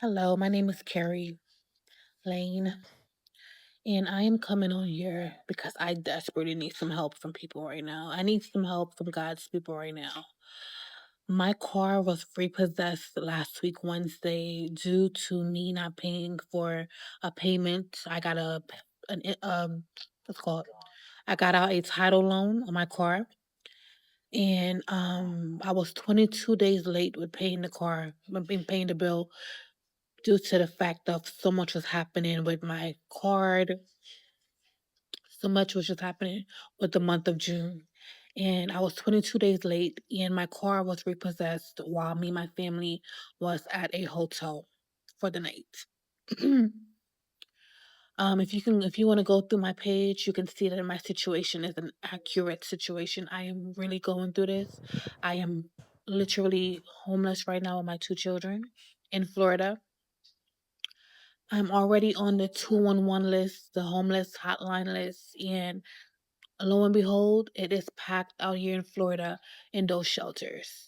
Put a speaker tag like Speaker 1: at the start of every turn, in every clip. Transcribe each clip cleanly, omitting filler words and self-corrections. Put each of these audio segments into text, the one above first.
Speaker 1: Hello, my name is Carrie Lane, and I am coming on here because I desperately need some help from people right now. I need some help from God's people right now. My car was repossessed last week, Wednesday, due to me not paying for a payment. I got what's it called? I got out a title loan on my car, and I was 22 days late with paying the car, paying the bill due to the fact of so much was happening with my card, so much was just happening with the month of June. And I was 22 days late, and my car was repossessed while me and my family was at a hotel for the night. If you want to go through my page, you can see that my situation is an accurate situation. I am really going through this. I am literally homeless right now with my two children in Florida. I'm already on the 211 list, the homeless hotline list, and lo and behold, it is packed out here in Florida in those shelters.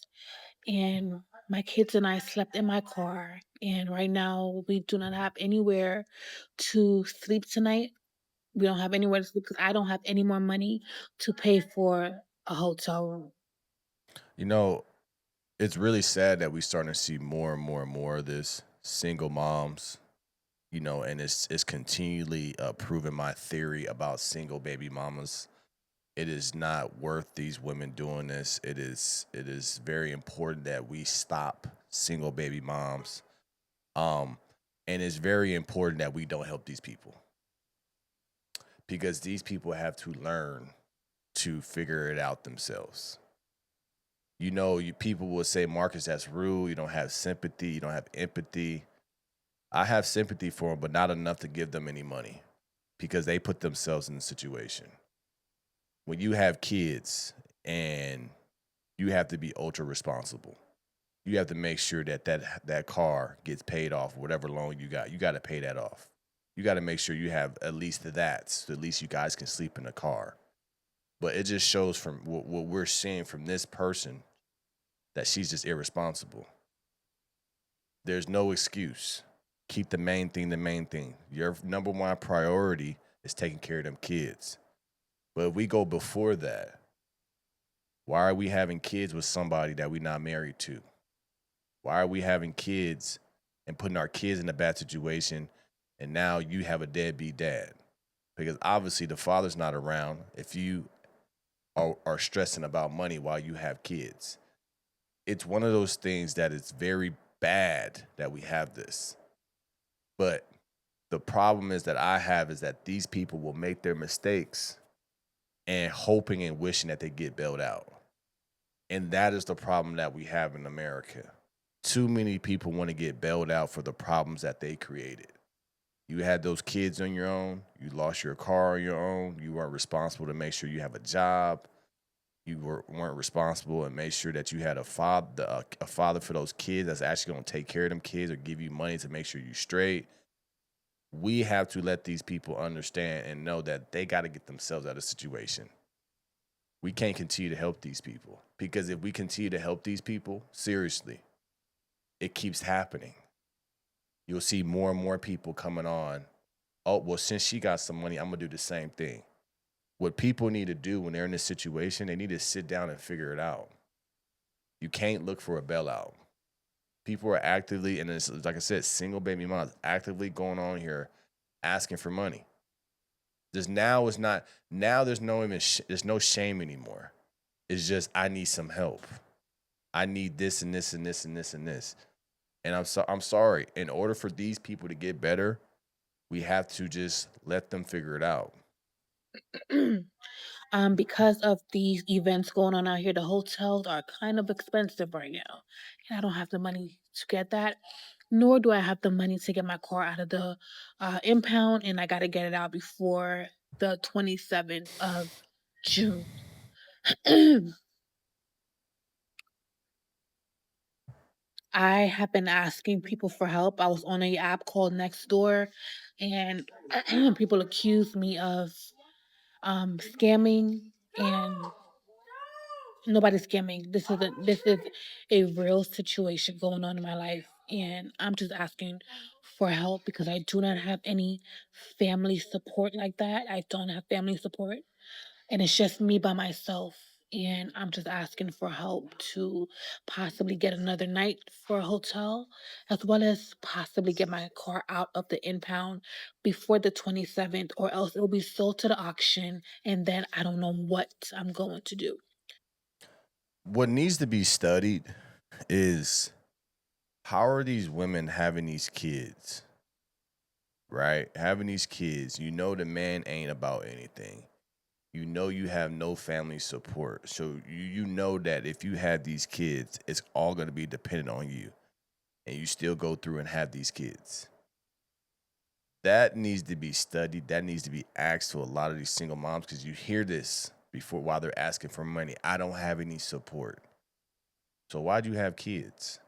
Speaker 1: And my kids and I slept in my car, and right now we do not have anywhere to sleep tonight. We don't have anywhere to sleep because I don't have any more money to pay for a hotel room.
Speaker 2: You know, it's really sad that we starting to see more and more and more of this single moms, and it's continually proving my theory about single baby mamas. It is not worth these women doing this. It is very important that we stop single baby moms. Um and it's very important that we don't help these people because these people have to learn to figure it out themselves. People will say, Marcus, that's rude. You don't have sympathy. You don't have empathy. I have sympathy for them, but not enough to give them any money because they put themselves in the situation. When you have kids and you have to be ultra responsible, you have to make sure that car gets paid off, whatever loan you got. You got to pay that off. You got to make sure you have at least that, so at least you guys can sleep in the car. But it just shows from what we're seeing from this person that she's just irresponsible. There's no excuse. Keep the main thing the main thing. Your number one priority is taking care of them kids. But if we go before that, why are we having kids with somebody that we're not married to? Why are we having kids and putting our kids in a bad situation and now you have a deadbeat dad? Because obviously the father's not around if you are stressing about money while you have kids. It's one of those things that it's very bad that we have this. But the problem is that I have is that these people will make their mistakes and hoping and wishing that they get bailed out. And that is the problem that we have in America. Too many people want to get bailed out for the problems that they created. You had those kids on your own, you lost your car on your own, you weren't responsible to make sure you have a job, weren't responsible and made sure that you had a father for those kids that's actually going to take care of them kids or give you money to make sure you're straight. We have to let these people understand and know that they got to get themselves out of the situation. We can't continue to help these people because if we continue to help these people, seriously, it keeps happening. You'll see more and more people coming on. Oh, well, since she got some money, I'm going to do the same thing. What people need to do when they're in this situation, they need to sit down and figure it out. You can't look for a bailout. People are actively, and it's like I said, single baby moms actively going on here asking for money. Just now is not now. There's no shame anymore. It's just I need some help. I need this and this and this and this and this. And I'm sorry. In order for these people to get better, we have to just let them figure it out.
Speaker 1: Because of these events going on out here, the hotels are kind of expensive right now. And I don't have the money to get that, nor do I have the money to get my car out of the impound, and I got to get it out before the 27th of June. I have been asking people for help. I was on a app called Nextdoor, and people accused me of scamming, and nobody's scamming. This is a real situation going on in my life. and I'm just asking for help because I do not have any family support like that. I don't have family support, and it's just me by myself. And I'm just asking for help to possibly get another night for a hotel, as well as possibly get my car out of the impound before the 27th, or else it'll be sold to the auction. And then I don't know what I'm going to do.
Speaker 2: What needs to be studied is how are these women having these kids, right? Having these kids, you know, the man ain't about anything. You know, you have no family support. So you know that if you have these kids, it's all going to be dependent on you. And you still go through and have these kids. That needs to be studied. That needs to be asked to a lot of these single moms because you hear this before while they're asking for money. I don't have any support. So why'd you have kids?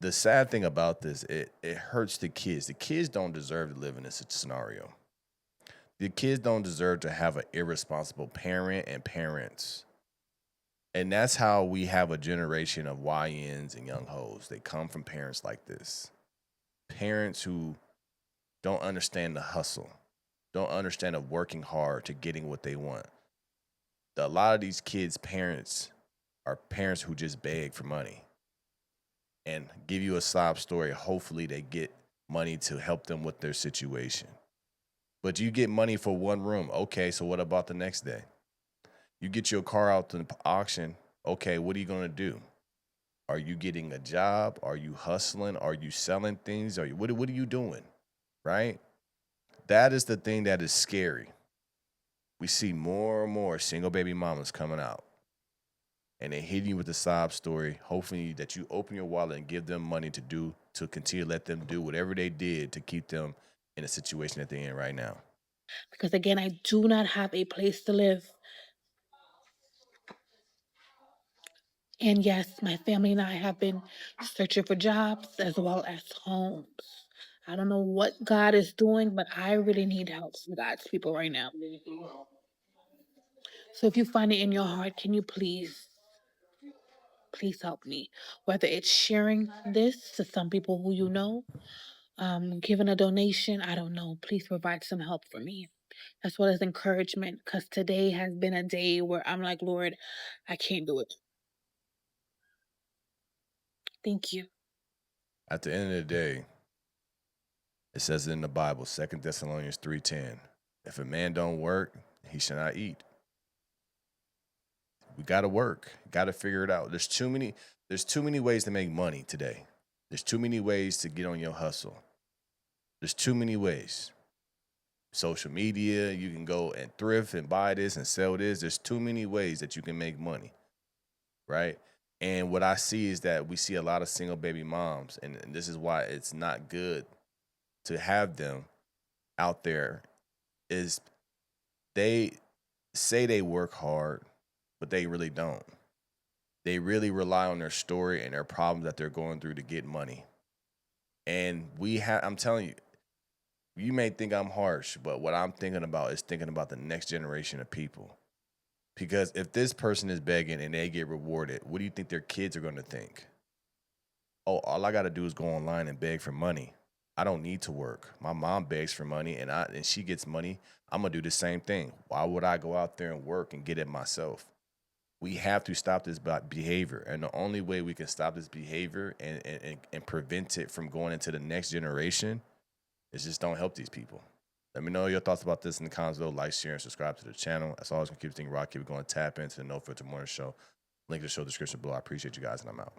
Speaker 2: The sad thing about this, it hurts the kids. The kids don't deserve to live in this scenario. The kids don't deserve to have an irresponsible parent and parents. And that's how we have a generation of YNs and young hoes. They come from parents like this. Parents who don't understand the hustle, don't understand of working hard to getting what they want. A lot of these kids' parents are parents who just beg for money and give you a sob story. Hopefully, they get money to help them with their situation. But you get money for one room. Okay, so what about the next day? You get your car out to the auction. Okay, what are you going to do? Are you getting a job? Are you hustling? Are you selling things? What are you doing? Right? That is the thing that is scary. We see more and more single baby mamas coming out and they hit you with a sob story, hoping that you open your wallet and give them money to continue to let them do whatever they did to keep them in a situation that they're in right now.
Speaker 1: Because again, I do not have a place to live. And yes, my family and I have been searching for jobs as well as homes. I don't know what God is doing, but I really need help from God's people right now. So if you find it in your heart, can you please help me? Whether it's sharing this to some people who you know, giving a donation, I don't know. Please provide some help for me, as well as encouragement, because today has been a day where I'm like, Lord, I can't do it. Thank you.
Speaker 2: At the end of the day, it says in the Bible, 2 Thessalonians 3:10, if a man don't work, he shall not eat. We gotta work, gotta figure it out. There's too many ways to make money today. There's too many ways to get on your hustle. There's too many ways. Social media, you can go and thrift and buy this and sell this. There's too many ways that you can make money, right? And what I see is that we see a lot of single baby moms, and this is why it's not good to have them out there. Is they say they work hard, but they really don't. They really rely on their story and their problems that they're going through to get money. And I'm telling you, you may think I'm harsh, but what I'm thinking about is thinking about the next generation of people. Because if this person is begging and they get rewarded, what do you think their kids are going to think? Oh, all I got to do is go online and beg for money. I don't need to work. My mom begs for money and she gets money. I'm going to do the same thing. Why would I go out there and work and get it myself? We have to stop this behavior. And the only way we can stop this behavior and prevent it from going into the next generation is just don't help these people. Let me know your thoughts about this in the comments below. Like, share, and subscribe to the channel. As always, gonna keep things rock. Keep it going. Tap into the No Filter Morning Show. Link to the show description below. I appreciate you guys, and I'm out.